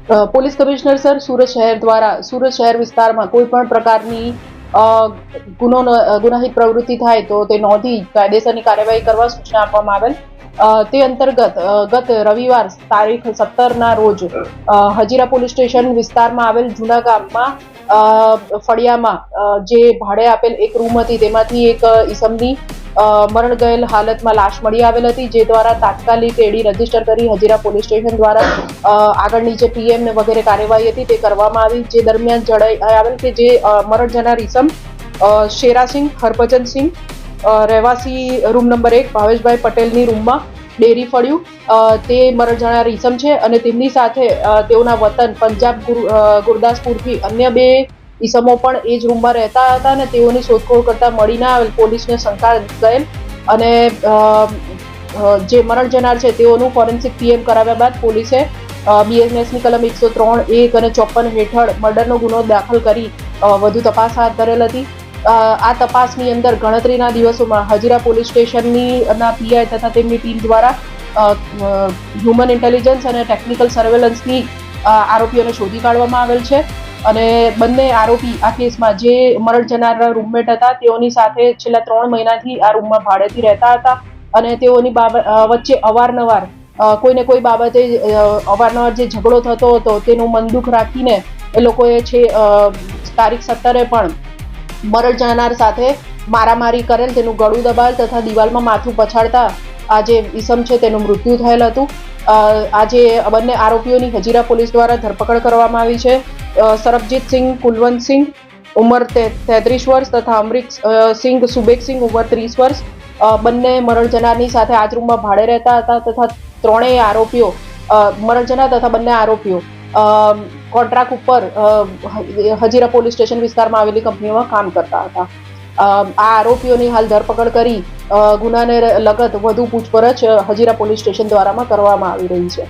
Police commissioner sir, Surat શહેર દ્વારા સુરત શહેર વિસ્તારમાં કોઈ પણ પ્રકારની ગુનાહિત પ્રવૃત્તિ થાય તો તે નોંધી કાયદેસરની કાર્યવાહી કરવા સૂચના આપવામાં આવેલ. તે અંતર્ગત ગત રવિવાર તારીખ 17ના રોજ હજીરા પોલીસ સ્ટેશન વિસ્તારમાં આવેલ જૂના ગામમાં ફળિયામાં જે ભાડે આપેલ એક રૂમ હતી તેમાંથી એક ઈસમની મરણ ગયેલ હાલતમાં લાશ મળી આવેલ હતી, જે દ્વારા તાત્કાલિક એડી રજીસ્ટર કરી હજીરા પોલીસ સ્ટેશન દ્વારા આગળની જે પીએમ વગેરે કાર્યવાહી હતી તે કરવામાં આવી. જે દરમિયાન જણાઈ આવેલ કે જે મરણ જનાર ઈસમ શેરાસિંહ હરભજનસિંહ રહેવાસી રૂમ નંબર 1 ભાવેશભાઈ પટેલની રૂમમાં ડેરી ફળ્યું તે મરણ જનાર ઈસમ છે અને તેમની સાથે તેઓના વતન પંજાબ ગુરદાસપુરથી અન્ય 2 ઈસમો પણ એ જ રૂમમાં રહેતા હતા અને તેઓની શોધખોળ કરતા મળી ના આવેલ. પોલીસને શંકા ગયેલ અને જે મરણ જનાર છે તેઓનું ફોરેન્સિક પીએમ કરાવ્યા બાદ પોલીસે બીએનએસની કલમ 103, 1 અને 54 હેઠળ મર્ડરનો ગુનો દાખલ કરી વધુ તપાસ હાથ ધરેલ હતી. આ તપાસની અંદર ગણતરીના દિવસોમાં હજીરા પોલીસ સ્ટેશનની પીઆઈ તથા તેમની ટીમ દ્વારા હ્યુમન ઇન્ટેલિજન્સ અને ટેકનિકલ સર્વેલન્સની આરોપીઓને શોધી કાઢવામાં આવેલ છે અને બંને આરોપી આ કેસમાં જે મરણ જનારના રૂમમેટ હતા તેઓની સાથે છેલ્લા 3 મહિનાથી આ રૂમમાં ભાડેથી રહેતા હતા અને તેઓની વચ્ચે અવારનવાર કોઈને કોઈ બાબતે અવારનવાર જે ઝઘડો થતો હતો તેનું મન દુઃખ રાખીને એ લોકોએ તારીખ 17 પણ મરણ જનાર સાથે મારામારી કરેલ, તેનું ગળું દબાવેલ તથા દિવાલમાં માથું પછાડતા આ જે ઈસમ છે તેનું મૃત્યુ થયેલ હતું. આજે બંને આરોપીઓની હજીરા પોલીસ દ્વારા ધરપકડ કરવામાં આવી છે. સરબજીતસિંહ કુલવંતસિંહ ઉંમર 33 વર્ષ તથા અમરીકસિંહ સુબેકસિંહ ઉંમર 30 વર્ષ બંને મરણ જનારની સાથે આ જ રૂમમાં ભાડે રહેતા હતા તથા ત્રણેય આરોપીઓ મરણ જનાર તથા બંને આરોપીઓ કોન્ટ્રાક્ટ ઉપર હજીરા પોલીસ સ્ટેશન વિસ્તારમાં આવેલી કંપનીઓમાં કામ કરતા હતા. આ આરોપીઓની હાલ ધરપકડ કરી ગુનાને લગત વધુ પૂછપરછ હજીરા પોલીસ સ્ટેશન દ્વારામાં કરવામાં આવી રહી છે.